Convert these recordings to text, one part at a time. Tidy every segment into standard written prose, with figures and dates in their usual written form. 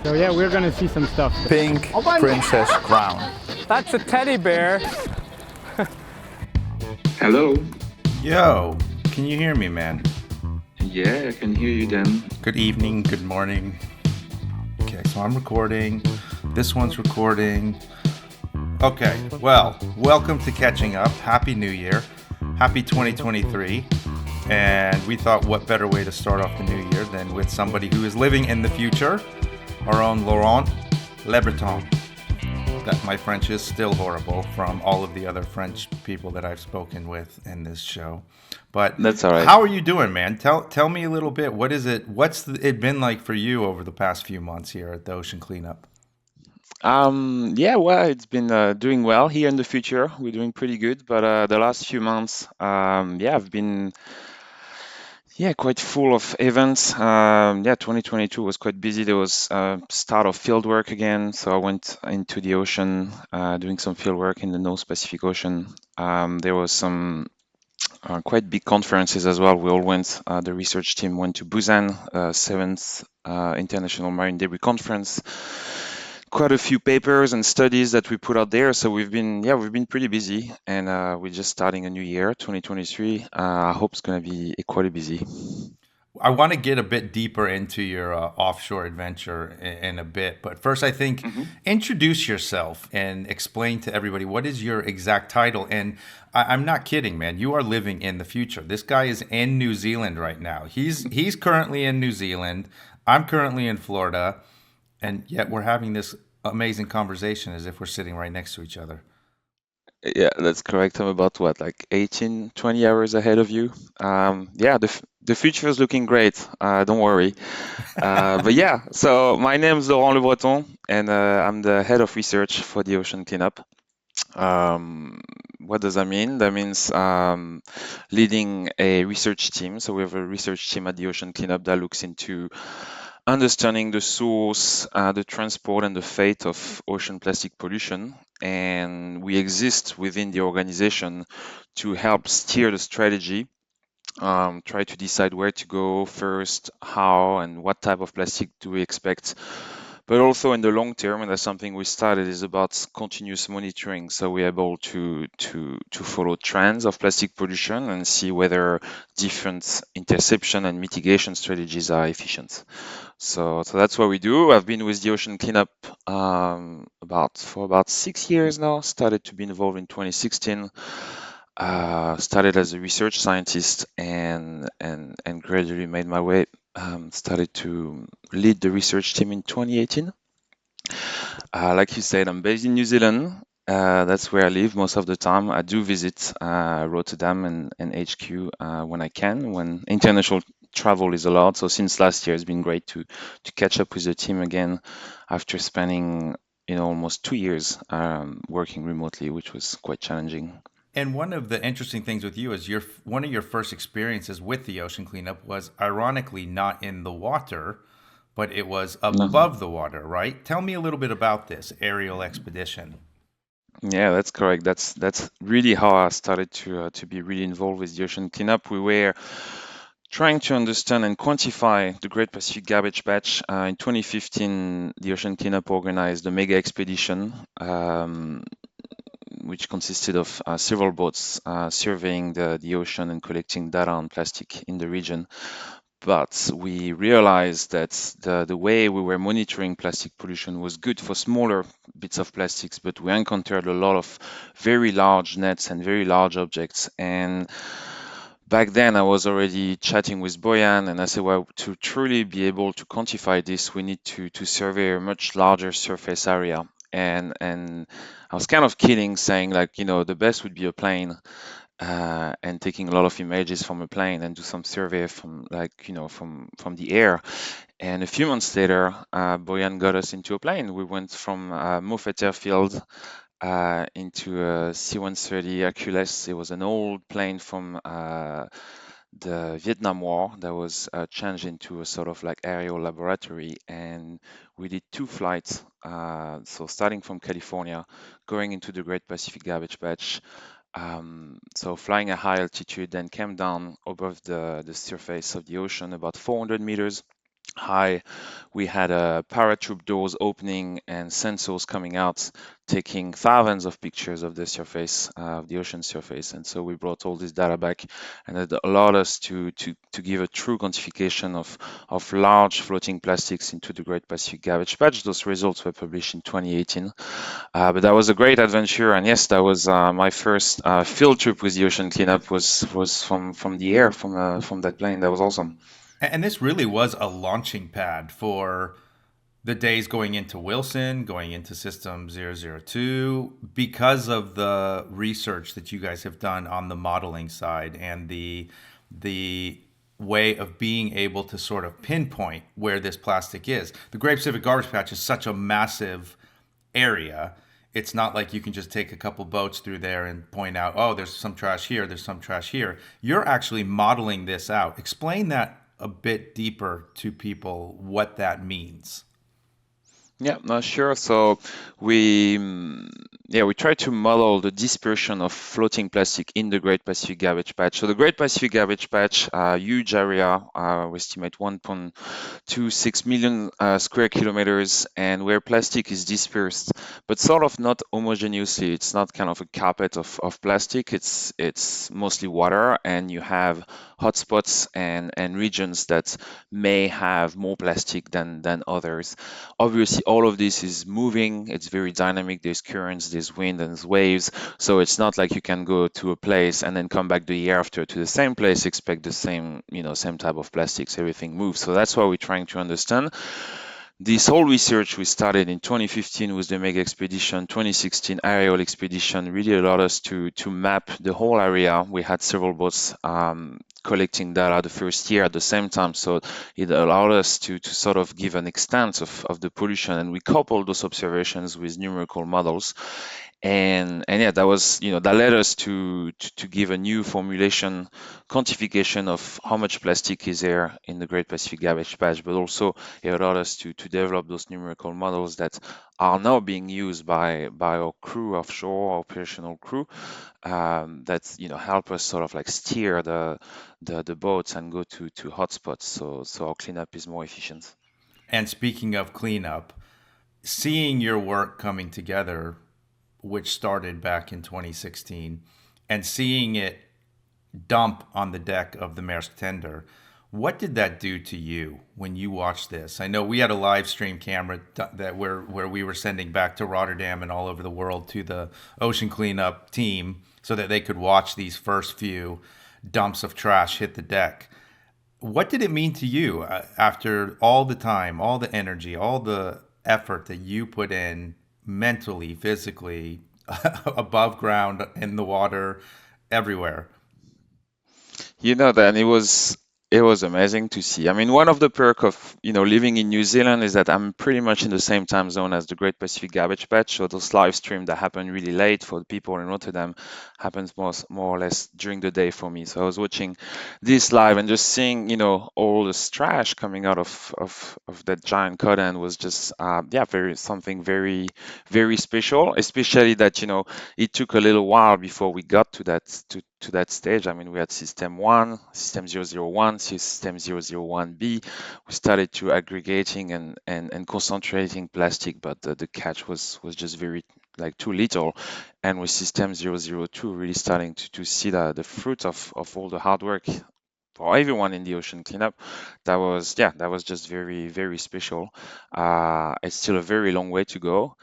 So yeah, we're gonna see some stuff. Pink princess crown. That's a teddy bear. Hello. Yo, can you hear me, man? Yeah, I can hear you then. Good evening, good morning. Okay, so I'm recording. This one's recording. Okay, well, welcome to Catching Up. Happy New Year. Happy 2023. And we thought what better way to start off the new year than with somebody who is living in the future, our own Laurent Lebreton. That my French is still horrible from all of the other French people that I've spoken with in this show. But that's all right. How are you doing, man? Tell me a little bit. What's it been like for you over the past few months here at the Ocean Cleanup? Well, it's been doing well here in the future. We're doing pretty good, but the last few months, I've been quite full of events. 2022 was quite busy. There was start of field work again, so I went into the ocean, doing some field work in the North Pacific Ocean. There was some quite big conferences as well. We all went. The research team went to Busan, seventh International Marine Debris Conference. Quite a few papers and studies that we put out there. So we've been pretty busy, and we're just starting a new year, 2023. I hope it's going to be equally busy. I want to get a bit deeper into your offshore adventure in a bit, but first, I think introduce yourself and explain to everybody what is your exact title. And I'm not kidding, man. You are living in the future. This guy is in New Zealand right now. He's currently in New Zealand. I'm currently in Florida. And yet we're having this amazing conversation as if we're sitting right next to each other. Yeah, that's correct. I'm about like 18, 20 hours ahead of you. The future is looking great. Don't worry. So my name is Laurent Lebreton, and I'm the head of research for the Ocean Cleanup. What does that mean? That means leading a research team. So we have a research team at the Ocean Cleanup that looks into understanding the source, the transport, and the fate of ocean plastic pollution. And we exist within the organization to help steer the strategy, try to decide where to go first, how, and what type of plastic do we expect. But also in the long term, and that's something we started, is about continuous monitoring. So we're able to follow trends of plastic pollution and see whether different interception and mitigation strategies are efficient. So that's what we do. I've been with the Ocean Cleanup for about 6 years now. Started to be involved in 2016. Started as a research scientist and gradually made my way. Started to lead the research team in 2018. Like you said, I'm based in New Zealand. That's where I live most of the time. I do visit Rotterdam and HQ when I can, when international travel is allowed. So since last year, it's been great to catch up with the team again after spending almost 2 years working remotely, which was quite challenging. And one of the interesting things with you is one of your first experiences with the Ocean Cleanup was ironically not in the water, but it was above the water, right? Tell me a little bit about this aerial expedition. Yeah, that's correct. That's really how I started to be really involved with the Ocean Cleanup. We were trying to understand and quantify the Great Pacific Garbage Patch. In 2015, the Ocean Cleanup organized a mega expedition, which consisted of several boats surveying the ocean and collecting data on plastic in the region. But we realized that the way we were monitoring plastic pollution was good for smaller bits of plastics, but we encountered a lot of very large nets and very large objects. And back then, I was already chatting with Boyan, and I said, well, to truly be able to quantify this, we need to survey a much larger surface area. And I was kind of kidding, saying like, the best would be a plane. And taking a lot of images from a plane and do some survey from the air. And a few months later, Boyan got us into a plane. We went from Moffett Airfield into a C-130 Hercules. It was an old plane from the Vietnam War that was changed into a sort of like aerial laboratory. And we did 2 flights. So starting from California, going into the Great Pacific Garbage Patch. So flying at high altitude, then came down above the surface of the ocean about 400 meters, high. We had paratroop doors opening and sensors coming out, taking thousands of pictures of the surface, of the ocean surface. And so we brought all this data back, and it allowed us to give a true quantification of large floating plastics into the Great Pacific Garbage Patch. Those results were published in 2018. But that was a great adventure, and yes, that was my first field trip with the ocean cleanup was from the air from that plane. That was awesome. And this really was a launching pad for the days going into Wilson, going into System 002, because of the research that you guys have done on the modeling side and the way of being able to sort of pinpoint where this plastic is. The Great Pacific Garbage Patch is such a massive area. It's not like you can just take a couple boats through there and point out, oh, there's some trash here, there's some trash here. You're actually modeling this out. Explain that a bit deeper to people, what that means. Yeah, no, sure. So we try to model the dispersion of floating plastic in the Great Pacific Garbage Patch. So the Great Pacific Garbage Patch, huge area, we estimate 1.26 million square kilometers, and where plastic is dispersed, but sort of not homogeneously. It's not kind of a carpet of plastic. It's mostly water, and you have hotspots and regions that may have more plastic than others. Obviously, all of this is moving. It's very dynamic. There's currents, there's wind, and there's waves. So it's not like you can go to a place and then come back the year after to the same place, expect the same, same type of plastics. Everything moves. So that's why we're trying to understand. This whole research we started in 2015 with the mega expedition, 2016 aerial expedition really allowed us to map the whole area. We had several boats collecting data the first year at the same time, so it allowed us to sort of give an extent of the pollution, and we coupled those observations with numerical models. And yeah, that was, that led us to give a new formulation quantification of how much plastic is there in the Great Pacific Garbage Patch, but also it allowed us to develop those numerical models that are now being used by our crew offshore, our operational crew, that help us sort of like steer the boats and go to hotspots, so our cleanup is more efficient. And speaking of cleanup, seeing your work coming together, which started back in 2016, and seeing it dump on the deck of the Maersk tender, what did that do to you when you watched this? I know we had a live stream camera that where we were sending back to Rotterdam and all over the world to the ocean cleanup team so that they could watch these first few dumps of trash hit the deck. What did it mean to you after all the time, all the energy, all the effort that you put in mentally, physically, above ground, in the water, everywhere? Then it was amazing to see. I mean, one of the perk of living in New Zealand is that I'm pretty much in the same time zone as the Great Pacific Garbage Patch. So those live streams that happen really late for the people in Rotterdam happens more or less during the day for me. So I was watching this live and just seeing all this trash coming out of that giant cotton was just yeah, very something very very special. Especially that it took a little while before we got to that stage. I mean, we had System 1, System 001, System 001B. We started to aggregating and concentrating plastic, but the catch was just very like too little. And with System 002, really starting to see the fruit of all the hard work for everyone in the ocean cleanup. That was just very, very special. It's still a very long way to go,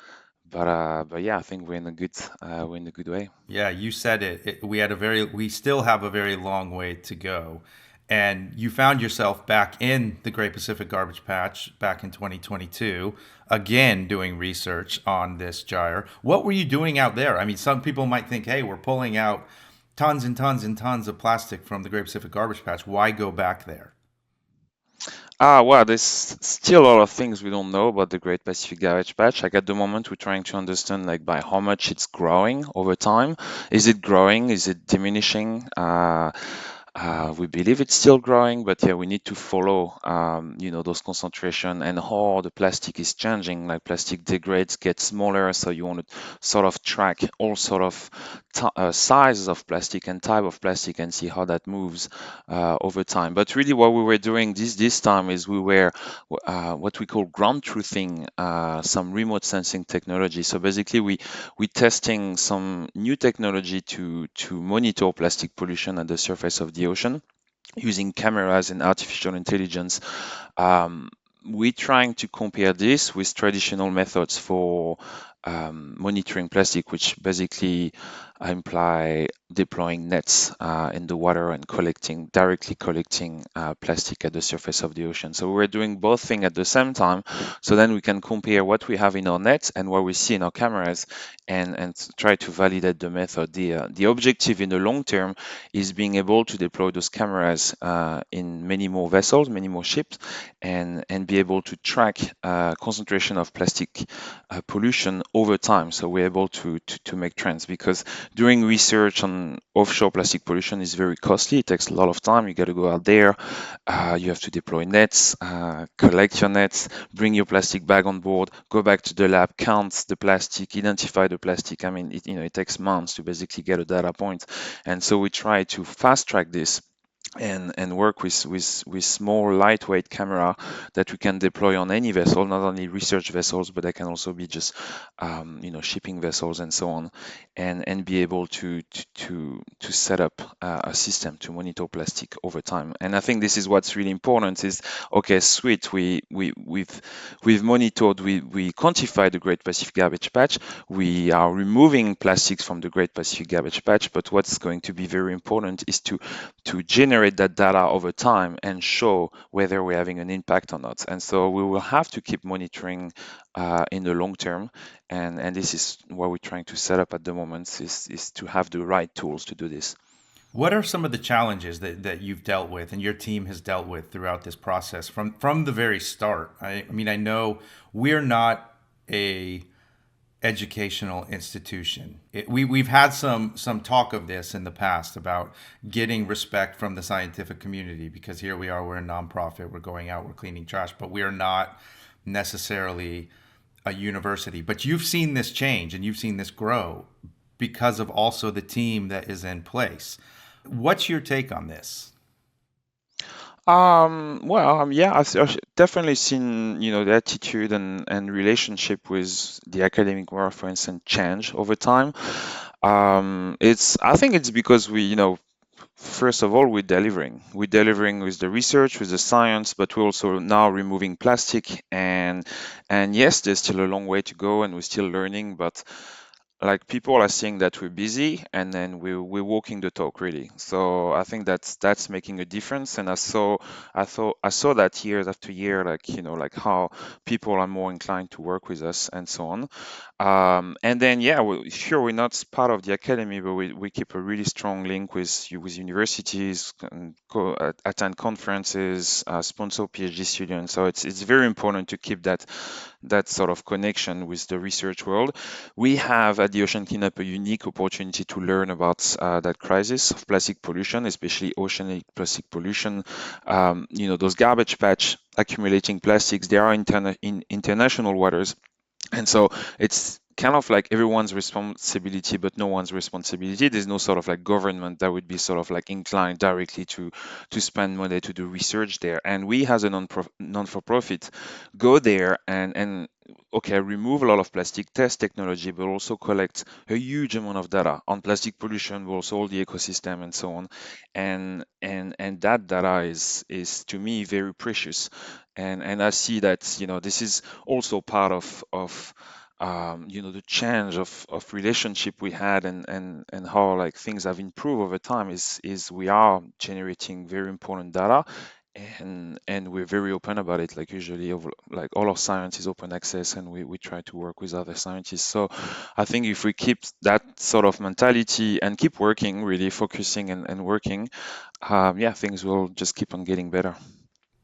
but yeah, I think we're in a good way. Yeah, you said it. We still have a very long way to go. And you found yourself back in the Great Pacific Garbage Patch back in 2022, again doing research on this gyre. What were you doing out there? I mean, some people might think, hey, we're pulling out tons and tons and tons of plastic from the Great Pacific Garbage Patch. Why go back there? Well, there's still a lot of things we don't know about the Great Pacific Garbage Patch. Like at the moment, we're trying to understand like by how much it's growing over time. Is it growing? Is it diminishing? We believe it's still growing, but yeah, we need to follow, those concentration and how the plastic is changing. Like plastic degrades, gets smaller, so you want to sort of track all sort of sizes of plastic and type of plastic and see how that moves over time. But really, what we were doing this time is we were what we call ground truthing some remote sensing technology. So basically, we testing some new technology to monitor plastic pollution at the surface of the ocean using cameras and artificial intelligence. Um, we're trying to compare this with traditional methods for monitoring plastic, which basically imply deploying nets in the water and directly collecting plastic at the surface of the ocean. So we're doing both things at the same time. So then we can compare what we have in our nets and what we see in our cameras and try to validate the method. The objective in the long term is being able to deploy those cameras in many more vessels, many more ships, and be able to track concentration of plastic pollution over time. So we're able to make trends, because doing research on offshore plastic pollution is very costly. It takes a lot of time. You got to go out there, you have to deploy nets, collect your nets, bring your plastic bag on board, go back to the lab, count the plastic, identify the plastic. I mean, it takes months to basically get a data point. And so we try to fast track this and work with small lightweight camera that we can deploy on any vessel, not only research vessels, but they can also be just shipping vessels and so on, and be able to set up a system to monitor plastic over time. And I think this is what's really important is, okay, sweet, we've monitored, we quantified the Great Pacific Garbage Patch, we are removing plastics from the Great Pacific Garbage Patch, but what's going to be very important is to generate that data over time and show whether we're having an impact or not. And so we will have to keep monitoring in the long term. And this is what we're trying to set up at the moment, is to have the right tools to do this. What are some of the challenges that you've dealt with and your team has dealt with throughout this process from the very start? I mean, I know we're not a educational institution. We've had some talk of this in the past about getting respect from the scientific community, because here we are, we're a nonprofit, we're going out, we're cleaning trash, but we are not necessarily a university. But you've seen this change and you've seen this grow because of also the team that is in place. What's your take on this? Yeah, I've definitely seen, the attitude and relationship with the academic world, for instance, change over time. I think it's because first of all, we're delivering. We're delivering with the research, with the science, but we're also now removing plastic. And yes, there's still a long way to go, and we're still learning. But like, people are seeing that we're busy, and then we're walking the talk, really. So I think that's making a difference. And I saw that year after year, like, like how people are more inclined to work with us and so on. And then, yeah, sure, we're not part of the academy, but we keep a really strong link with universities, and attend conferences, sponsor PhD students. So it's very important to keep that sort of connection with the research world. We have at the Ocean Cleanup a unique opportunity to learn about that crisis of plastic pollution, especially oceanic plastic pollution. Those garbage patch accumulating plastics, they are in international waters, and so it's kind of like everyone's responsibility, but no one's responsibility. There's no sort of like government that would be sort of like inclined directly to spend money to do research there. And we, as a non-for-profit, go there and okay, remove a lot of plastic, test technology, but also collect a huge amount of data on plastic pollution, but also all the ecosystem and so on. And that data is to me very precious. And I see that this is also part of the change of relationship we had, and how like things have improved over time, is we are generating very important data, and we're very open about it. Like, usually like all our science is open access, and we try to work with other scientists. So I think if we keep that sort of mentality and keep working, really focusing and working, yeah, things will just keep on getting better.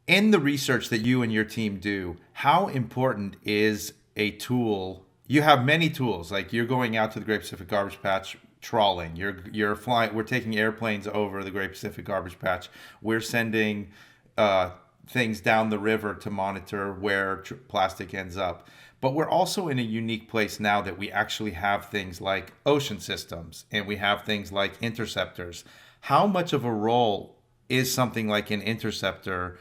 In the research that you and your team do, how important is a tool? You have many tools, like you're going out to the Great Pacific Garbage Patch trawling. You're flying. We're taking airplanes over the Great Pacific Garbage Patch. We're sending uh, things down the river to monitor where plastic ends up. But we're also in a unique place now that we actually have things like ocean systems and we have things like interceptors. How much of a role is something like an interceptor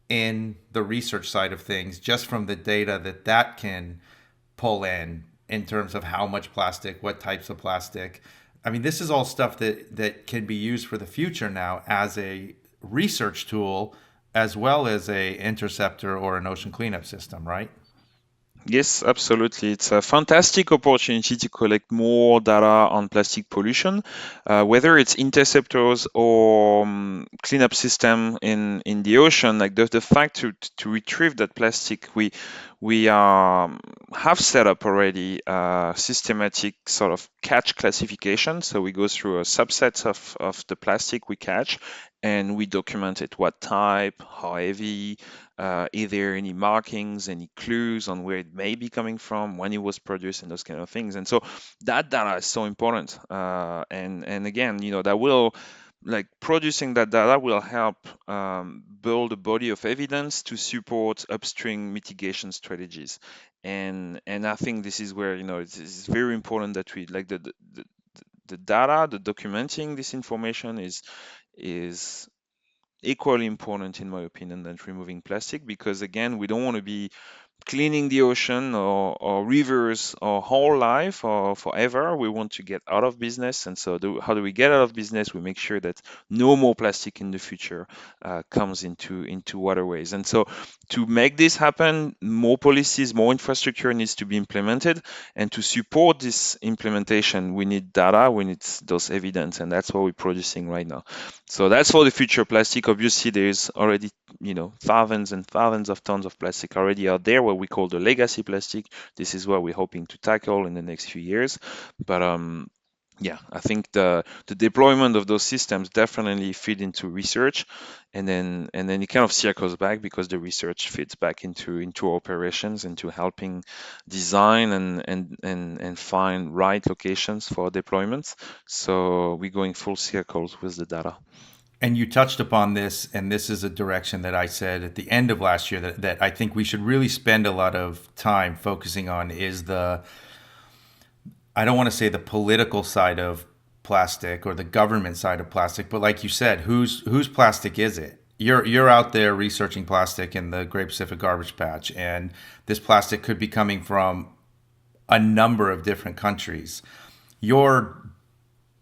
in the research side of things, just from the data that can pull in terms of how much plastic, what types of plastic? I mean, this is all stuff that can be used for the future now as a research tool as well as a interceptor or an ocean cleanup system, right? Yes, absolutely. It's a fantastic opportunity to collect more data on plastic pollution, whether it's interceptors or cleanup system in the ocean. Like the fact to retrieve that plastic, we have set up already a systematic sort of catch classification. So we go through a subset of the plastic we catch, and we document it, what type, how heavy, is there any markings, any clues on where it may be coming from, when it was produced, and those kind of things. And so that data is so important. And again, that will, like, producing that data will help build a body of evidence to support upstream mitigation strategies. And I think this is where it's very important that we, like, the data, the documenting this information is equally important, in my opinion, than removing plastic, because again, we don't want to be cleaning the ocean or rivers our whole life or forever. We want to get out of business. And so how do we get out of business? We make sure that no more plastic in the future comes into waterways. And so to make this happen, more policies, more infrastructure needs to be implemented. And to support this implementation, we need data, we need those evidence, and that's what we're producing right now. So that's for the future plastic. Obviously, there's already thousands and thousands of tons of plastic already out there, what we call the legacy plastic. This is what we're hoping to tackle in the next few years. But yeah, I think the deployment of those systems definitely feed into research, and then it kind of circles back, because the research fits back into operations, into helping design and find right locations for deployments. So we're going full circles with the data. And you touched upon this, and this is a direction that I said at the end of last year that I think we should really spend a lot of time focusing on is I don't want to say the political side of plastic or the government side of plastic, but like you said, whose plastic is it? You're out there researching plastic in the Great Pacific Garbage Patch, and this plastic could be coming from a number of different countries. Your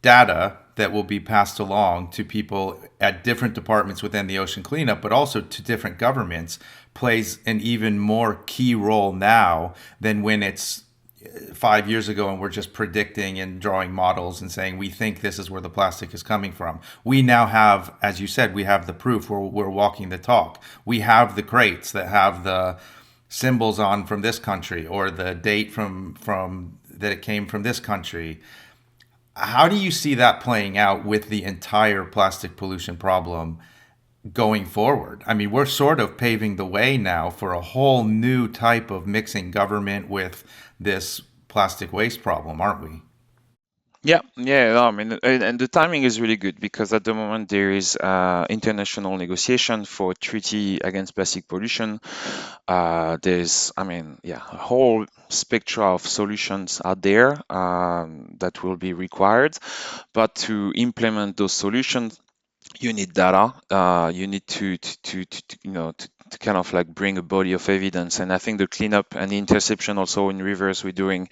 data that will be passed along to people at different departments within the ocean cleanup, but also to different governments, plays an even more key role now than when it's 5 years ago and we're just predicting and drawing models and saying we think this is where the plastic is coming from. We now have, as you said, we have the proof. We're walking the talk. We have the crates that have the symbols on from this country, or the date from that it came from this country. How do you see that playing out with the entire plastic pollution problem going forward? I mean, we're sort of paving the way now for a whole new type of mixing government with this plastic waste problem, aren't we? Yeah, yeah. No, I mean, and the timing is really good, because at the moment there is international negotiation for a treaty against plastic pollution. There's, I mean, yeah, a whole spectra of solutions out there that will be required. But to implement those solutions, you need data. You need to kind of like bring a body of evidence. And I think the cleanup and the interception also in rivers we're doing,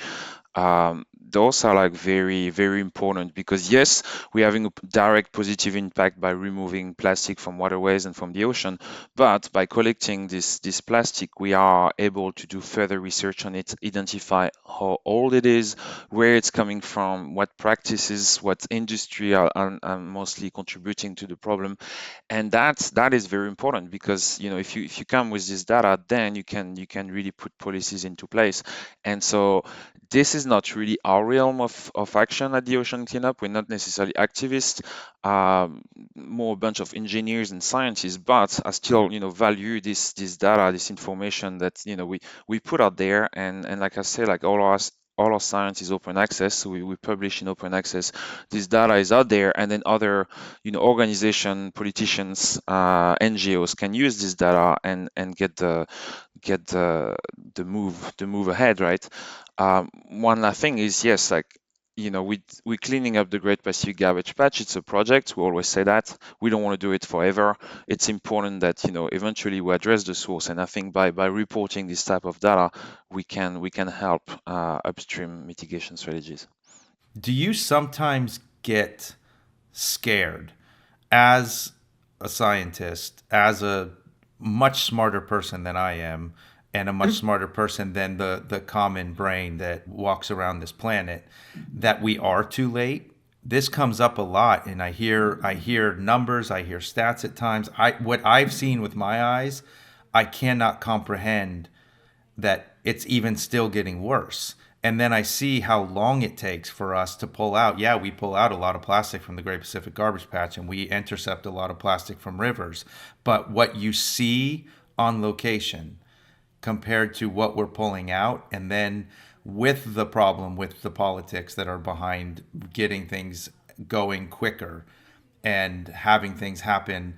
those are like very, very important, because yes, we're having a direct positive impact by removing plastic from waterways and from the ocean, but by collecting this plastic, we are able to do further research on it, identify how old it is, where it's coming from, what practices, what industry are mostly contributing to the problem. And that is very important, because if you come with this data, then you can really put policies into place. And so this is not really our realm of action at the ocean cleanup. We're not necessarily activists, more a bunch of engineers and scientists, but I still value this data, this information that we put out there. And like I say, like all of us all our science is open access, so we publish in open access. This data is out there, and then other, organization, politicians, NGOs can use this data and get the move ahead, right? One last thing is, yes, like, we're cleaning up the Great Pacific Garbage Patch. It's a project. We always say that we don't want to do it forever. It's important that, eventually we address the source. And I think by reporting this type of data, we can help upstream mitigation strategies. Do you sometimes get scared as a scientist, as a much smarter person than I am, and a much smarter person than the common brain that walks around this planet, that we are too late? This comes up a lot, and I hear numbers, I hear stats at times. What I've seen with my eyes, I cannot comprehend that it's even still getting worse. And then I see how long it takes for us to pull out. Yeah, we pull out a lot of plastic from the Great Pacific Garbage Patch, and we intercept a lot of plastic from rivers. But what you see on location compared to what we're pulling out, and then with the problem with the politics that are behind getting things going quicker and having things happen,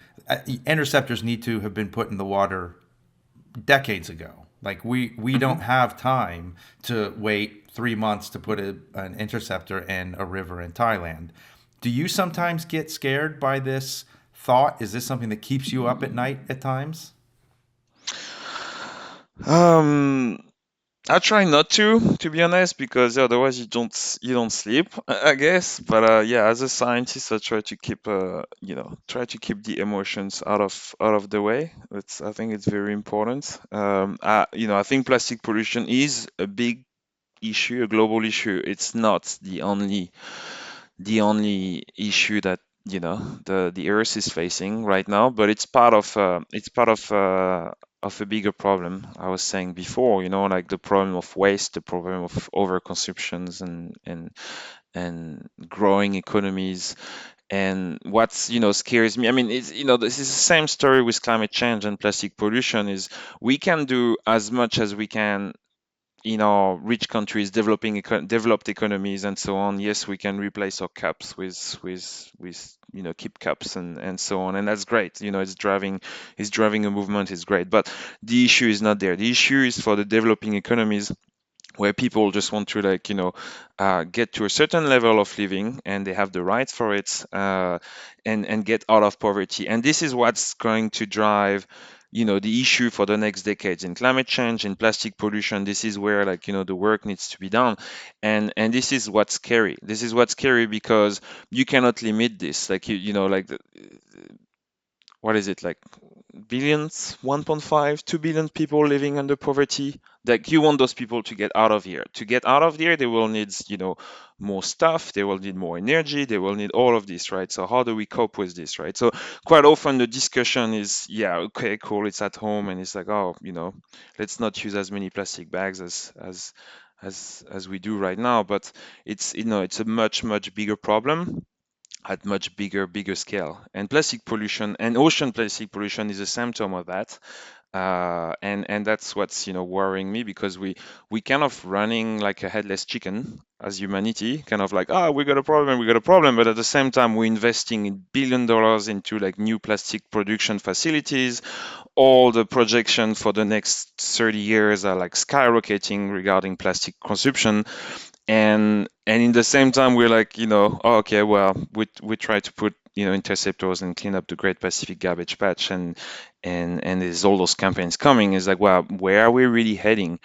interceptors need to have been put in the water decades ago. Like we don't have time to wait 3 months to put an interceptor in a river in Thailand. Do you sometimes get scared by this thought? Is this something that keeps you up at night at times? Um, I try not to be honest, because otherwise you don't sleep, I guess. But yeah, as a scientist, I try to keep the emotions out of the way. I think it's very important. I think plastic pollution is a big issue, a global issue. It's not the only issue that the Earth is facing right now, but it's part of a bigger problem. I was saying before, like the problem of waste, the problem of overconsumptions, and growing economies. And what's scares me, I mean, this is the same story with climate change and plastic pollution. Is we can do as much as we can in our rich countries, developed economies, and so on. Yes, we can replace our cups with keep cups and so on, and that's great. It's driving a movement. It's great, but the issue is not there. The issue is for the developing economies, where people just want to, like, get to a certain level of living, and they have the right for it, and get out of poverty. And this is what's going to drive the issue for the next decades in climate change, in plastic pollution. This is where, like, the work needs to be done. And this is what's scary. This is what's scary, because you cannot limit this, like, like what is it, like billions, 1.5, 2 billion people living under poverty. Like, you want those people to get out of here. To get out of here, they will need, more stuff, they will need more energy, they will need all of this, right? So how do we cope with this, right? So quite often the discussion is, yeah, okay, cool, it's at home, and it's like, oh, let's not use as many plastic bags as we do right now. But it's a much bigger problem at much bigger scale. And plastic pollution and ocean plastic pollution is a symptom of that. And that's what's worrying me, because we kind of running like a headless chicken as humanity, kind of like, we got a problem, but at the same time we're investing in $1 billion into, like, new plastic production facilities. All the projections for the next 30 years are, like, skyrocketing regarding plastic consumption. And in the same time, we're like, oh, okay, well, we try to put interceptors and clean up the Great Pacific Garbage Patch, and there's all those campaigns coming. It's like, well, where are we really heading?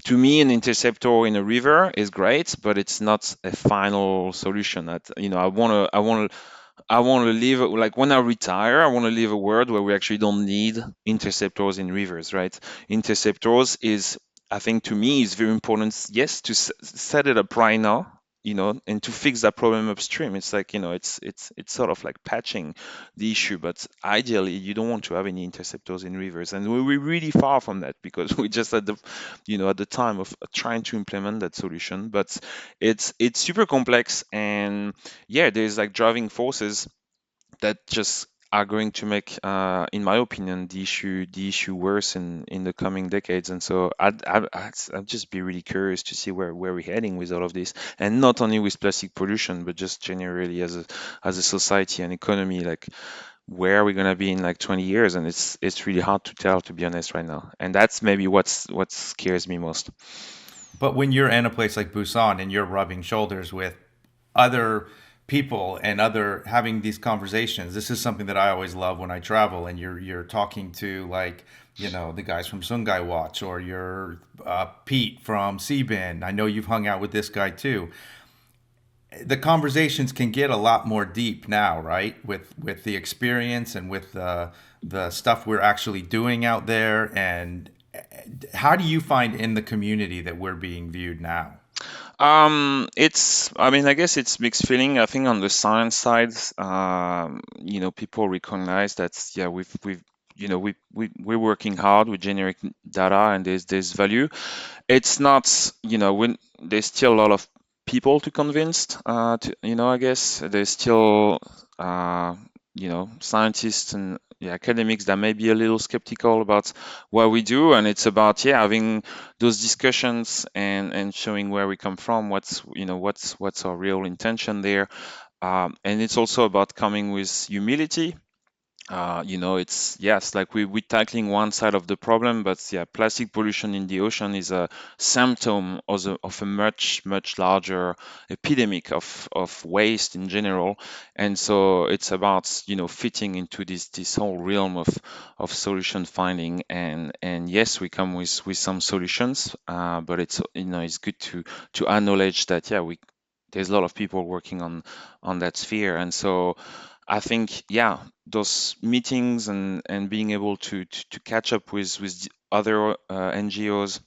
To me, an interceptor in a river is great, but it's not a final solution. That I want to live, like, when I retire, I want to live a world where we actually don't need interceptors in rivers, right? Interceptors is, I think, to me, is very important. Yes, to set it up right now, and to fix that problem upstream. It's like, it's sort of like patching the issue, but ideally, you don't want to have any interceptors in rivers, and we're really far from that, because we just at the time of trying to implement that solution. But it's super complex, and yeah, there's, like, driving forces that just are going to make, in my opinion, the issue worse in the coming decades. And so I'd just be really curious to see where we're heading with all of this, and not only with plastic pollution, but just generally as a society and economy. Like, where are we gonna be in like 20 years? And it's really hard to tell, to be honest, right now. And that's maybe what scares me most. But when you're in a place like Busan and you're rubbing shoulders with other people and other having these conversations, this is something that I always love when I travel. And you're talking to, like, the guys from Sungai Watch, or you're Pete from Seabin. I know you've hung out with this guy too. The conversations can get a lot more deep now, right? With the experience and with the stuff we're actually doing out there. And how do you find in the community that we're being viewed now? I mean, I guess it's mixed feeling. I think on the science side, people recognize that, yeah, we're working hard, we generate data, and there's value. It's not, when there's still a lot of people to convince, I guess there's still, scientists and, yeah, academics that may be a little skeptical about what we do. And it's about, yeah, having those discussions and showing where we come from, what's our real intention there. And it's also about coming with humility. It's, yes, like we're tackling one side of the problem, but yeah, plastic pollution in the ocean is a symptom of a much, much larger epidemic of waste in general. And so it's about, fitting into this whole realm of solution finding. And yes, we come with some solutions, but it's good to acknowledge that, yeah, there's a lot of people working on that sphere. And so I think, yeah, those meetings and being able to catch up with the other NGOs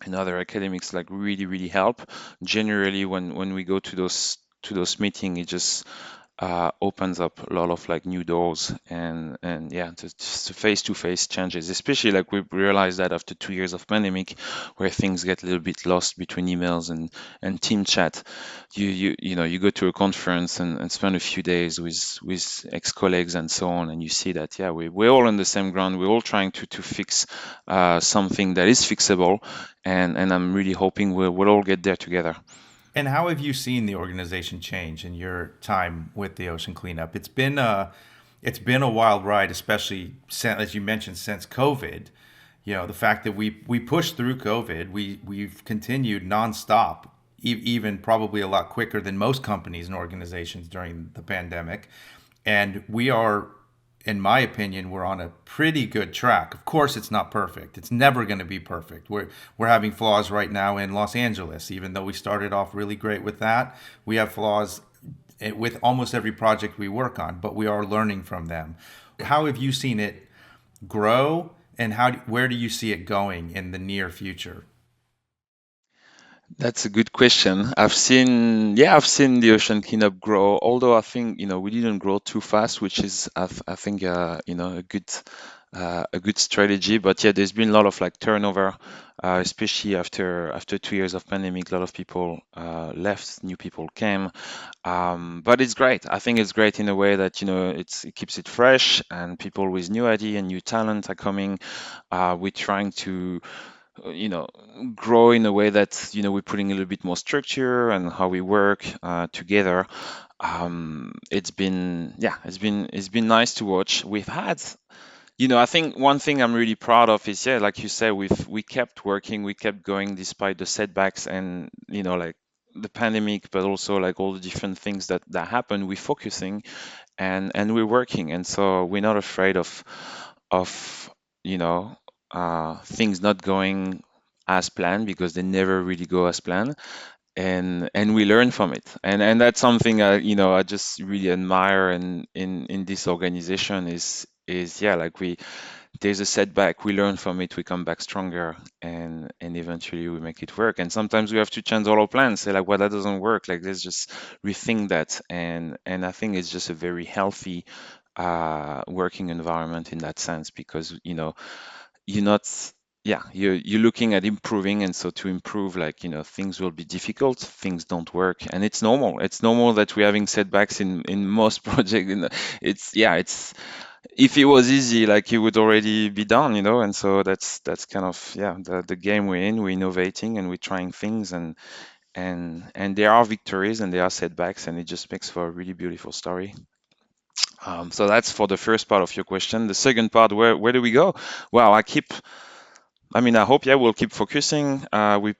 and other academics, like, really, really help. Generally, when we go to those meetings, it just opens up a lot of like new doors. And yeah, just face-to-face changes, especially like we realized that after 2 years of pandemic, where things get a little bit lost between emails and team chat. You go to a conference and spend a few days with ex-colleagues and so on, and you see that, yeah, we're all on the same ground. We're all trying to fix something that is fixable. And I'm really hoping we'll all get there together. And how have you seen the organization change in your time with the ocean cleanup? It's been a wild ride, especially since, as you mentioned, since COVID. The fact that we pushed through COVID, we've continued nonstop, even probably a lot quicker than most companies and organizations during the pandemic. And we are, in my opinion, we're on a pretty good track. Of course, it's not perfect. It's never going to be perfect. We're having flaws right now in Los Angeles, even though we started off really great with that. We have flaws with almost every project we work on, but we are learning from them. How have you seen it grow, and where do you see it going in the near future? That's a good question. I've seen the ocean cleanup grow, although I think, we didn't grow too fast, which is, I think, a good strategy. But yeah, there's been a lot of like turnover, especially after 2 years of pandemic. A lot of people left, new people came. But it's great. I think it's great in a way that, it keeps it fresh, and people with new idea and new talent are coming. We're trying to, you know grow in a way that, we're putting a little bit more structure and how we work together. It's been nice to watch. We've had, I think one thing I'm really proud of is, yeah, like you said, we kept working, we kept going despite the setbacks, and, like the pandemic, but also like all the different things that happen. We're focusing, and we're working. And so we're not afraid of you know things not going as planned, because they never really go as planned. And we learn from it. And that's something I just really admire in this organization, is, yeah, like, there's a setback, we learn from it, we come back stronger, and eventually we make it work. And sometimes we have to change all our plans, say like, well, that doesn't work, like, let's just rethink that. And I think it's just a very healthy working environment in that sense, because, you're not. yeah, you're looking at improving, and so to improve, like, things will be difficult, things don't work, and it's normal. It's normal that we're having setbacks in most projects. It's yeah, it's if it was easy, like it would already be done, and so that's kind of, yeah, the game we're in. We're innovating and we're trying things, and there are victories and there are setbacks, and it just makes for a really beautiful story. So that's for the first part of your question. The second part, where do we go? Well, I mean, I hope, yeah, we'll keep focusing. We,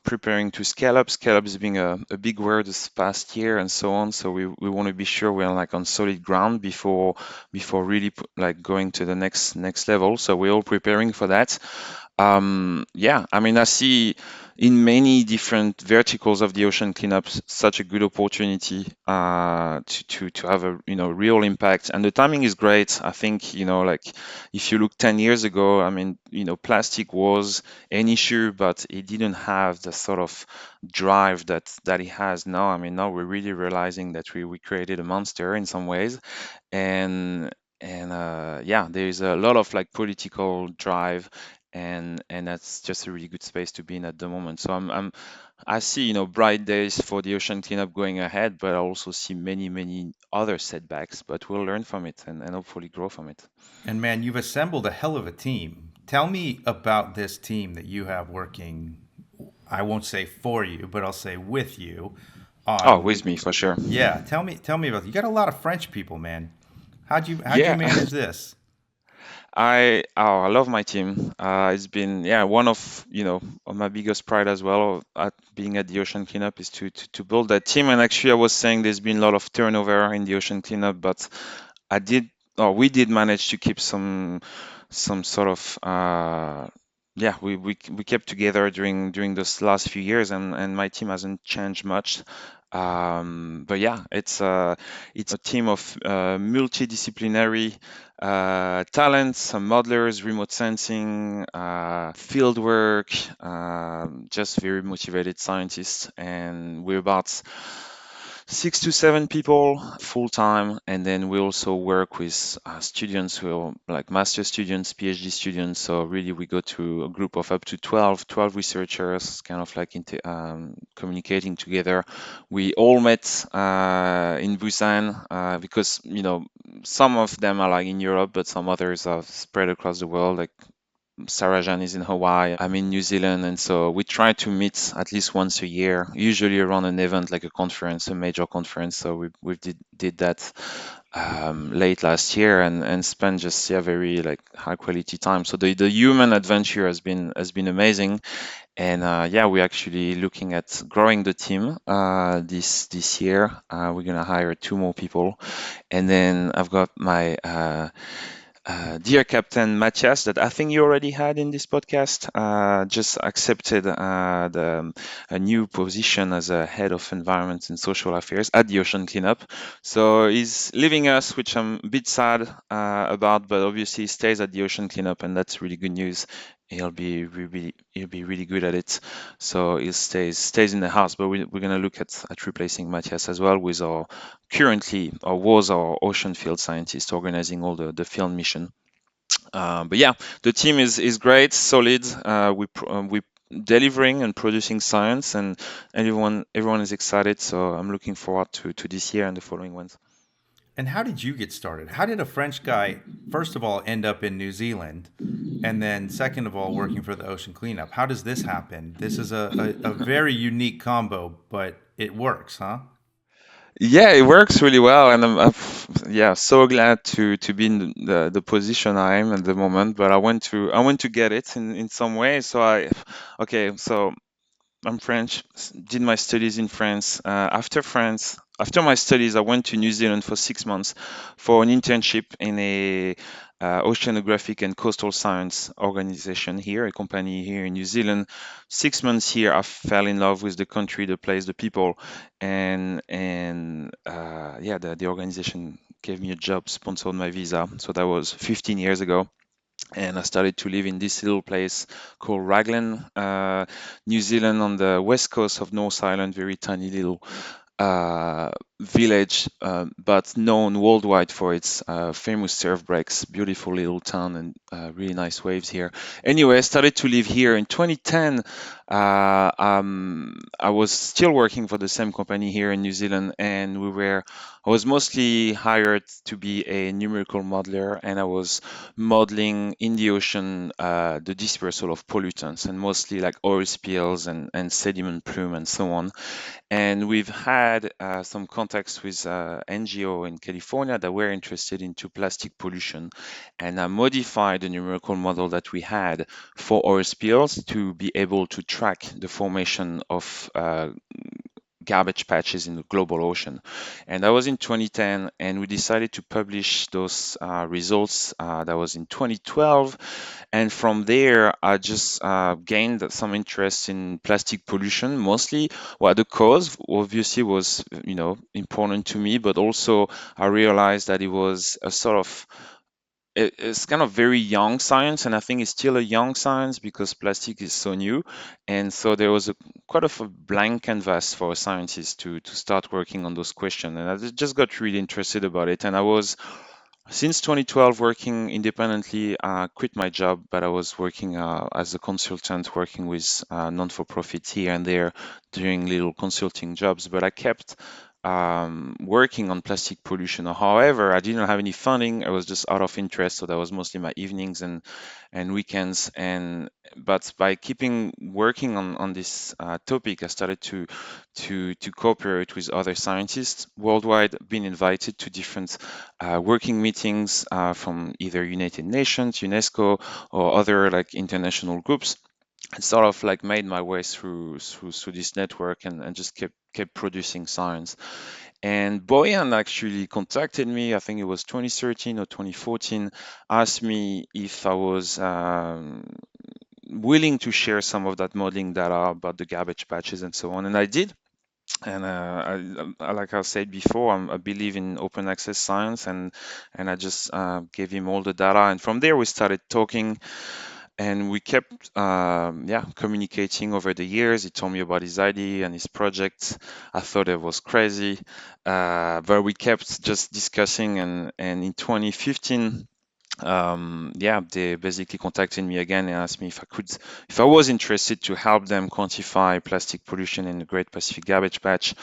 preparing to scale up. Scale up is being a big word this past year and so on. So we want to be sure we're like on solid ground before really like going to the next level. So we're all preparing for that. Yeah, I mean, I see in many different verticals of the ocean cleanup such a good opportunity to have a real impact, and the timing is great. I think like if you look 10 years ago, I mean, plastic was an issue, but it didn't have the sort of drive that it has now. I mean, now we're really realizing that we created a monster in some ways, and yeah, there's a lot of like political drive, and that's just a really good space to be in at the moment. So I see bright days for the ocean cleanup going ahead, but I also see many other setbacks, but we'll learn from it and hopefully grow from it. And man, you've assembled a hell of a team. Tell me about this team that you have working. I won't say for you, but I'll say with you Oh, on. with me for sure. Yeah, tell me about. You got a lot of French people, man. How'd you Yeah. manage this? I love my team. It's been, yeah, one of my biggest pride as well at being at the ocean cleanup is to build that team. And actually, I was saying there's been a lot of turnover in the ocean cleanup, but I did, or we did manage to keep some sort of yeah, we kept together during those last few years, and my team hasn't changed much. But yeah, it's a team of multidisciplinary talents, some modelers, remote sensing, field work, just very motivated scientists, and we're about 6 to 7 people full time, and then we also work with students who are like master students, PhD students. So really, we go to a group of up to 12 researchers, kind of like communicating together. We all met in Busan because some of them are like in Europe, but some others are spread across the world. Like Sarajan is in Hawaii, I'm in New Zealand, and so we try to meet at least once a year, usually around an event like a conference, a major conference. So we did that late last year, and spent just, yeah, very like high quality time. So the human adventure has been amazing, and yeah, we're actually looking at growing the team this year. We're gonna hire 2 more people, and then I've got my dear Captain Matthias, that I think you already had in this podcast, just accepted a new position as a head of environment and social affairs at the Ocean Cleanup. So he's leaving us, which I'm a bit sad about, but obviously he stays at the Ocean Cleanup, and that's really good news. He'll be really good at it, so he stays in the house. But we're gonna look at replacing Matthias as well with our currently or was our ocean field scientist organizing all the field mission. But yeah, the team is great, solid. We delivering and producing science, and everyone is excited. So I'm looking forward to this year and the following ones. And how did you get started? How did a French guy, first of all, end up in New Zealand? And then, second of all, working for the ocean cleanup? How does this happen? This is a very unique combo, but it works, huh? Yeah, it works really well, and yeah, so glad to be in the position I am at the moment. But I want to get it in some way. So okay, so I'm French, did my studies in France. After my studies, I went to New Zealand for 6 months for an internship in a oceanographic and coastal science organization here, a company here in New Zealand. 6 months here, I fell in love with the country, the place, the people, and yeah, the organization gave me a job, sponsored my visa. So that was 15 years ago, and I started to live in this little place called Raglan, New Zealand, on the west coast of North Island, very tiny little village, but known worldwide for its famous surf breaks. Beautiful little town and really nice waves here. Anyway, I started to live here in 2010. I was still working for the same company here in New Zealand, and I was mostly hired to be a numerical modeler, and I was modeling in the ocean the dispersal of pollutants, and mostly like oil spills and sediment plume and so on. And we've had some contacts with NGO in California that were interested into plastic pollution, and I modified the numerical model that we had for oil spills to be able to track the formation of garbage patches in the global ocean. And that was in 2010, and we decided to publish those results. That was in 2012. And from there, I just gained some interest in plastic pollution, mostly what the cause obviously was, important to me, but also I realized that it was a sort of it's kind of very young science, and I think it's still a young science because plastic is so new. And so there was quite of a blank canvas for scientists to start working on those questions. And I just got really interested about it. And I was since 2012 working independently. Quit my job, but I was working as a consultant, working with non-for-profits here and there, doing little consulting jobs. But I kept working on plastic pollution. However, I didn't have any funding. I was just out of interest, so that was mostly my evenings and weekends. And but by keeping working on this topic, I started to cooperate with other scientists worldwide. Been invited to different working meetings from either United Nations, UNESCO, or other like international groups. And sort of like made my way through this network and just kept producing science. And Boyan actually contacted me, I think it was 2013 or 2014, asked me if I was willing to share some of that modeling data about the garbage patches and so on. And I did. And like I said before, I believe in open access science, and I just gave him all the data. And from there, we started talking, and we kept communicating over the years. He told me about his idea and his project. I thought it was crazy, but we kept just discussing. And in 2015, they basically contacted me again and asked me if I was interested to help them quantify plastic pollution in the Great Pacific Garbage Patch.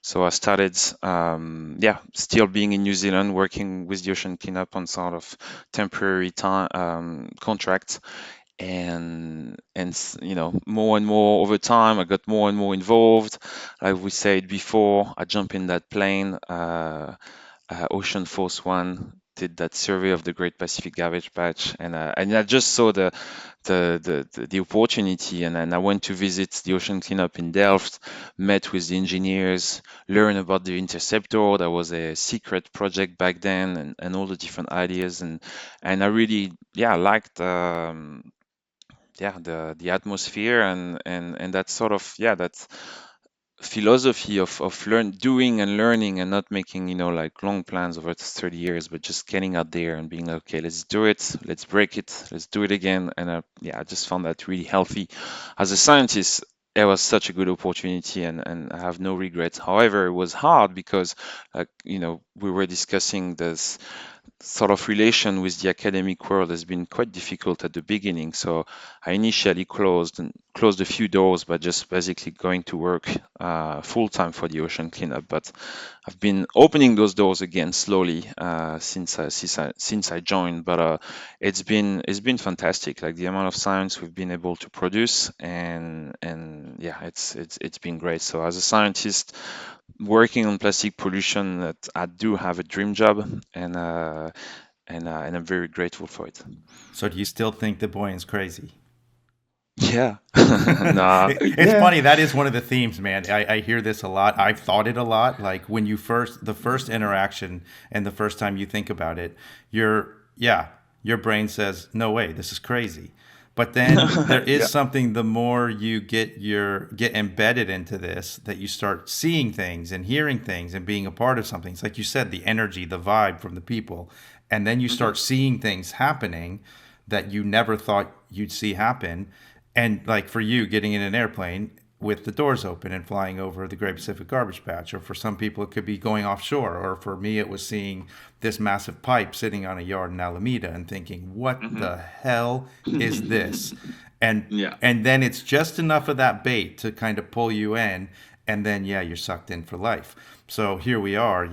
So I started, still being in New Zealand, working with the Ocean Cleanup on sort of temporary time contract. And more and more over time, I got more and more involved. Like we said before, I jumped in that plane. Ocean Force One did that survey of the Great Pacific Garbage Patch, and I just saw the opportunity, and then I went to visit the ocean cleanup in Delft, met with the engineers, learn about the Interceptor. That was a secret project back then, and all the different ideas, and I really liked. The atmosphere and that sort of that philosophy of doing and learning and not making like long plans over 30 years, but just getting out there and being like, okay, let's do it, let's break it, let's do it again. And I just found that really healthy as a scientist. It was such a good opportunity, and I have no regrets. However, it was hard because we were discussing this sort of relation with the academic world has been quite difficult at the beginning. So I initially closed a few doors by just basically going to work full time for the ocean cleanup. But I've been opening those doors again slowly since I joined. But it's been fantastic. Like the amount of science we've been able to produce, and it's been great. So as a scientist working on plastic pollution, that I do have a dream job, and I'm very grateful for it. So do you still think the Boyan's crazy? Yeah. Nah. It's Yeah. funny. That is one of the themes, man. I hear this a lot. I've thought it a lot. Like when the first interaction and the first time you think about it, your brain says, no way, this is crazy. But then there is Yeah. something, the more you get embedded into this, that you start seeing things and hearing things and being a part of something. It's like you said, the energy, the vibe from the people. And then you Mhm. start seeing things happening that you never thought you'd see happen. And like for you getting in an airplane, with the doors open and flying over the Great Pacific Garbage Patch. Or for some people, it could be going offshore. Or for me, it was seeing this massive pipe sitting on a yard in Alameda and thinking, what the hell is this? And Yeah. and then it's just enough of that bait to kind of pull you in, and then yeah, you're sucked in for life. So here we are,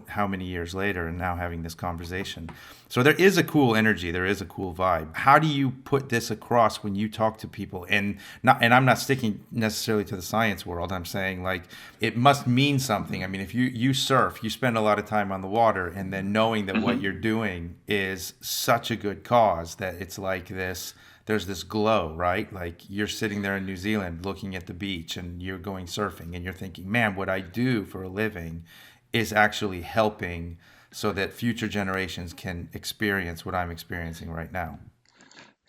how many years later, and now having this conversation. So there is a cool energy, there is a cool vibe. How do you put this across when you talk to people? And I'm not sticking necessarily to the science world. I'm saying, like, it must mean something. I mean, if you surf, you spend a lot of time on the water, and then knowing that what you're doing is such a good cause that it's like this, there's this glow, right? Like you're sitting there in New Zealand looking at the beach and you're going surfing and you're thinking, man, what I do for a living is actually helping so that future generations can experience what I'm experiencing right now.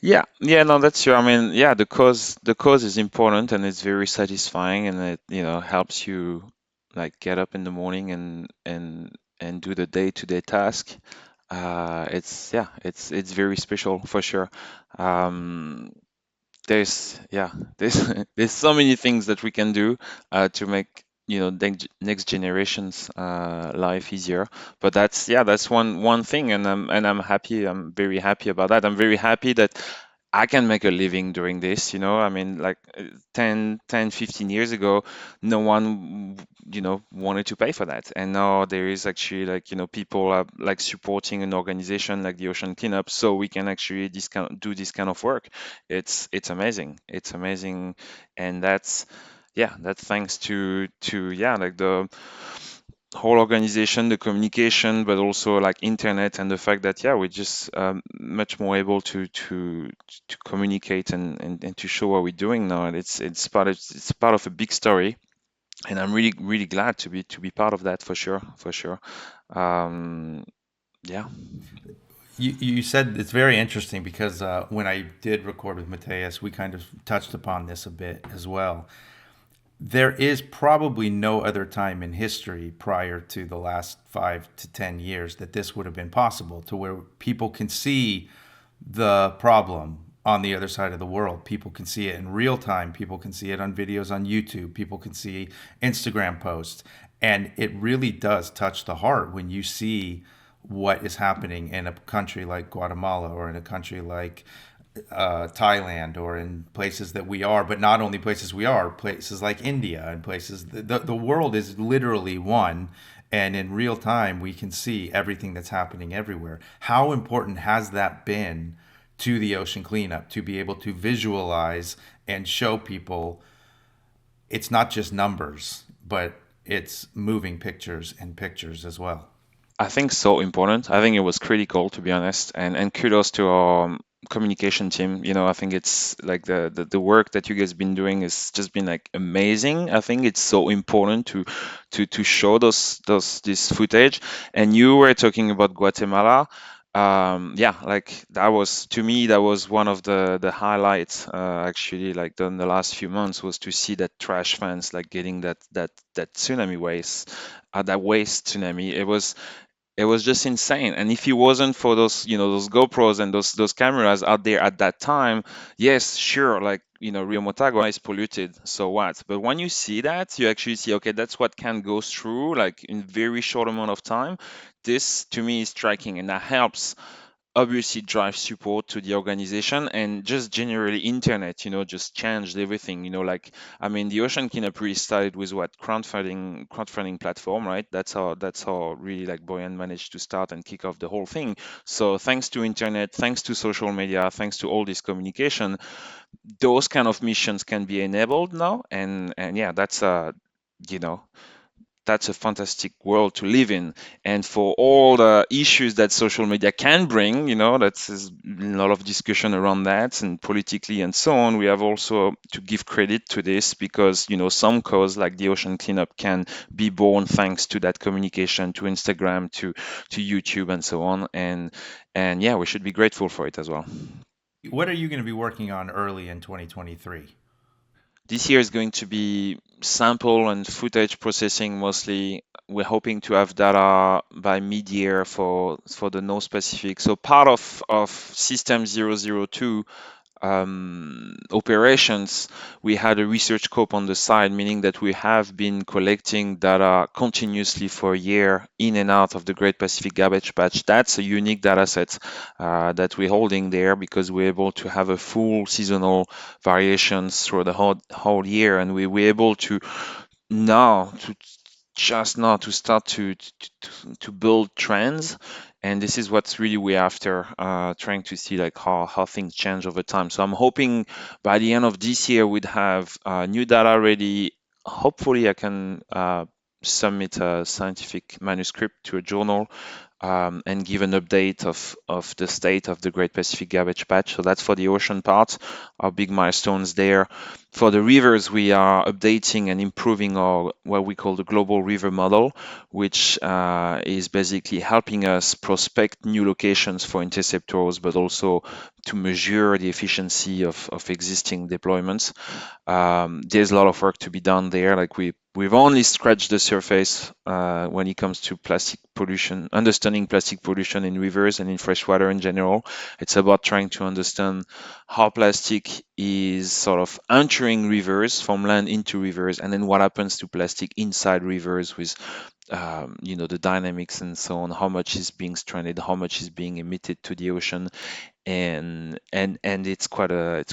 Yeah, yeah, no, that's true. I mean, yeah, the cause is important and it's very satisfying and it, helps you like get up in the morning and do the day-to-day task. It's very special for sure. Um, yeah, there's there's so many things that we can do to make next generations life easier. But that's one thing, and I'm happy. I'm very happy about that. I'm very happy that I can make a living doing this. I mean, like 15 years ago, no one wanted to pay for that, and now there is actually like people are like supporting an organization like the Ocean Cleanup, so we can actually do this kind of work. It's amazing. It's amazing, and that's thanks to yeah, like the whole organization, the communication, but also like internet and the fact that yeah, we're just much more able to communicate and to show what we're doing now. And it's part of a big story, and I'm really really glad to be part of that for sure, for sure. Um, yeah. You said it's very interesting because when I did record with Mateus, we kind of touched upon this a bit as well. There is probably no other time in history prior to the last 5 to 10 years that this would have been possible, to where people can see the problem on the other side of the world. People can see it in real time. People can see it on videos on YouTube. People can see Instagram posts. And it really does touch the heart when you see what is happening in a country like Guatemala or in a country like Thailand or in places that we are, but not only places we are, places like India and places, the world is literally one. And in real time, we can see everything that's happening everywhere. How important has that been to the ocean cleanup to be able to visualize and show people it's not just numbers, but it's moving pictures and pictures as well? I think so important. I think it was critical, to be honest, and kudos to our communication team. I think it's like the work that you guys been doing has just been like amazing. I think it's so important to show this footage. And you were talking about Guatemala. Yeah, like that was, to me, that was one of the highlights, actually, like in the last few months, was to see that trash fans like getting that tsunami waste, that waste tsunami. It was just insane. And if it wasn't for those GoPros and those cameras out there at that time, yes, sure, like Rio Motagua is polluted, so what? But when you see that, you actually see, okay, that's what can go through like in very short amount of time. This to me is striking, and that helps obviously drive support to the organization, and just generally internet just changed everything. Like, I mean, the Ocean Cleanup really started with what, crowdfunding platform, right? That's how really like Boyan managed to start and kick off the whole thing. So thanks to internet, thanks to social media, thanks to all this communication, those kind of missions can be enabled now. And yeah, you know that's a fantastic world to live in. And for all the issues that social media can bring, that's a lot of discussion around that, and politically and so on. We have also to give credit to this, because some cause like the ocean cleanup can be born thanks to that communication, to Instagram, to YouTube, and so on. And yeah, we should be grateful for it as well. What are you going to be working on early in 2023? This year is going to be sample and footage processing mostly. We're hoping to have data by mid-year for the North Pacific. So part of System 002 operations, we had a research scope on the side, meaning that we have been collecting data continuously for a year in and out of the Great Pacific Garbage Patch. That's a unique data set that we're holding there because we're able to have a full seasonal variations through the whole year, and we're able to now to just now to start to build trends, and this is what's really we're after, trying to see like how things change over time. So I'm hoping by the end of this year we'd have new data ready. Hopefully I can submit a scientific manuscript to a journal, and give an update of the state of the Great Pacific Garbage Patch. So that's for the ocean part, our big milestones there. For the rivers, we are updating and improving our what we call the global river model, which is basically helping us prospect new locations for interceptors, but also to measure the efficiency of existing deployments. There's a lot of work to be done there. Like we've only scratched the surface when it comes to plastic pollution, understanding plastic pollution in rivers and in freshwater in general. It's about trying to understand how plastic is sort of entering rivers from land into rivers, and then what happens to plastic inside rivers with the dynamics and so on, how much is being stranded, how much is being emitted to the ocean, and it's quite a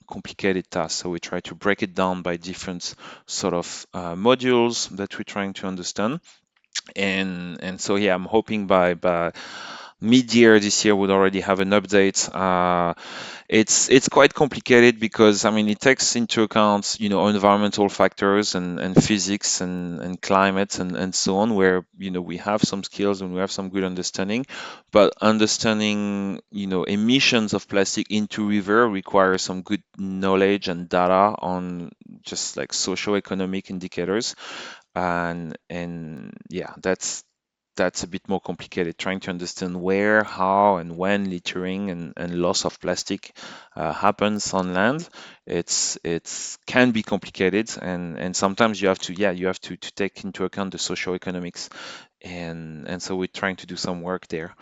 complicated task. So we try to break it down by different sort of modules that we're trying to understand, and so yeah, I'm hoping by mid-year this year would already have an update. It's quite complicated because I mean it takes into account environmental factors and physics and climate and so on, where we have some skills and we have some good understanding, but understanding emissions of plastic into river requires some good knowledge and data on just like socio-economic indicators, and yeah, that's a bit more complicated, trying to understand where, how, and when littering and loss of plastic happens on land. It's can be complicated, and sometimes you have to take into account the socio-economics, and so we're trying to do some work there.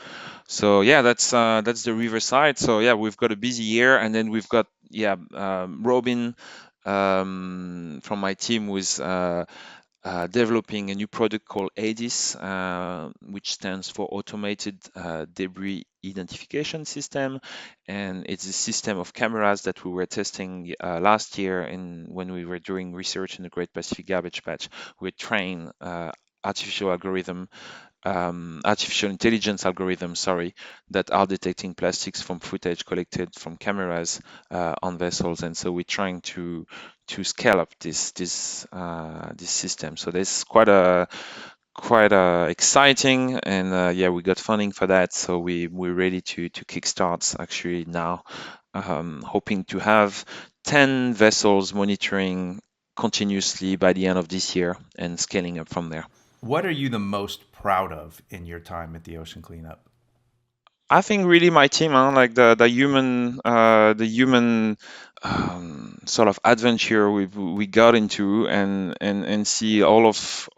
So yeah, that's the river side. So yeah, we've got a busy year, and then we've got Robin from my team with developing a new product called ADIS, which stands for Automated Debris Identification System, and it's a system of cameras that we were testing last year when we were doing research in the Great Pacific Garbage Patch. We trained artificial intelligence algorithms, sorry, that are detecting plastics from footage collected from cameras on vessels, and so we're trying to scale up this system. So there's quite exciting, and yeah, we got funding for that, so we're ready to kickstart actually now, hoping to have 10 vessels monitoring continuously by the end of this year and scaling up from there. What are you the most proud of in your time at the ocean cleanup? I think really my team, huh? Like the human sort of adventure we got into, and see all of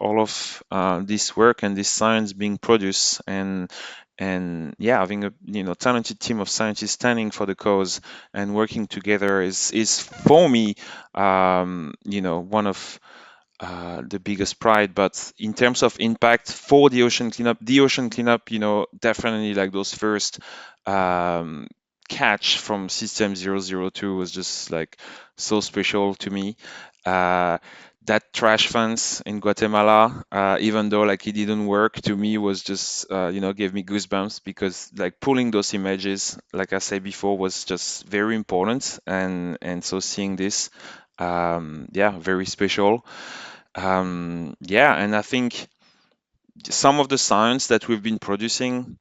this work and this science being produced, and yeah, having a talented team of scientists standing for the cause and working together is for me one of the biggest pride. But in terms of impact for the ocean cleanup, definitely like those first um, catch from System 002 was just like so special to me. Uh, that trash fence in Guatemala, even though like it didn't work, to me was just gave me goosebumps, because like pulling those images, like I said before, was just very important, and so seeing this, yeah, very special. Yeah, and I think some of the science that we've been producing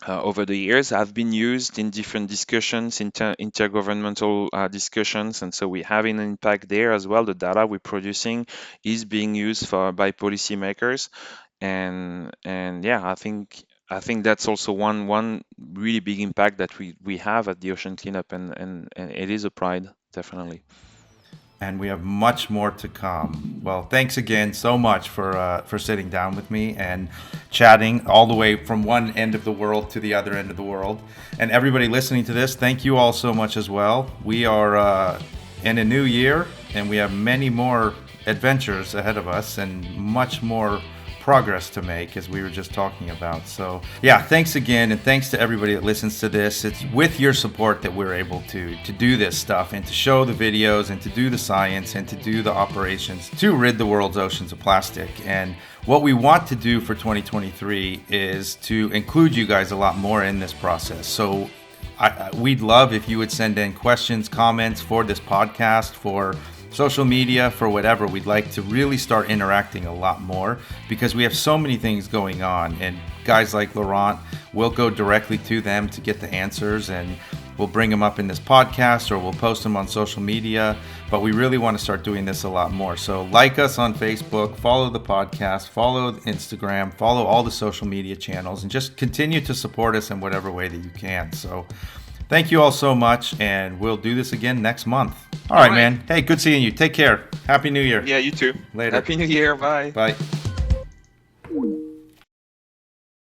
over the years have been used in different discussions, intergovernmental discussions, and so we have an impact there as well. The data we're producing is being used by policymakers, and yeah, I think that's also one really big impact that we have at the ocean cleanup, and it is a pride, definitely. and we have much more to come. Well, thanks again so much for sitting down with me and chatting all the way from one end of the world to the other end of the world. And everybody listening to this, thank you all so much as well. We are in a new year, and we have many more adventures ahead of us and much more progress to make, as we were just talking about. So yeah, thanks again, and thanks to everybody that listens to this. It's with your support that we're able to do this stuff and to show the videos and to do the science and to do the operations to rid the world's oceans of plastic. And what we want to do for 2023 is to include you guys a lot more in this process. So we'd love if you would send in questions, comments for this podcast, for social media, for whatever. We'd like to really start interacting a lot more, because we have so many things going on, and guys like Laurent will go directly to them to get the answers, and we'll bring them up in this podcast or we'll post them on social media. But we really want to start doing this a lot more. So like us on Facebook, follow the podcast, follow Instagram, follow all the social media channels, and just continue to support us in whatever way that you can. So thank you all so much, and we'll do this again next month. All right, man. Hey, good seeing you. Take care. Happy New Year. Yeah, you too. Later. Happy New Year. Bye. Bye.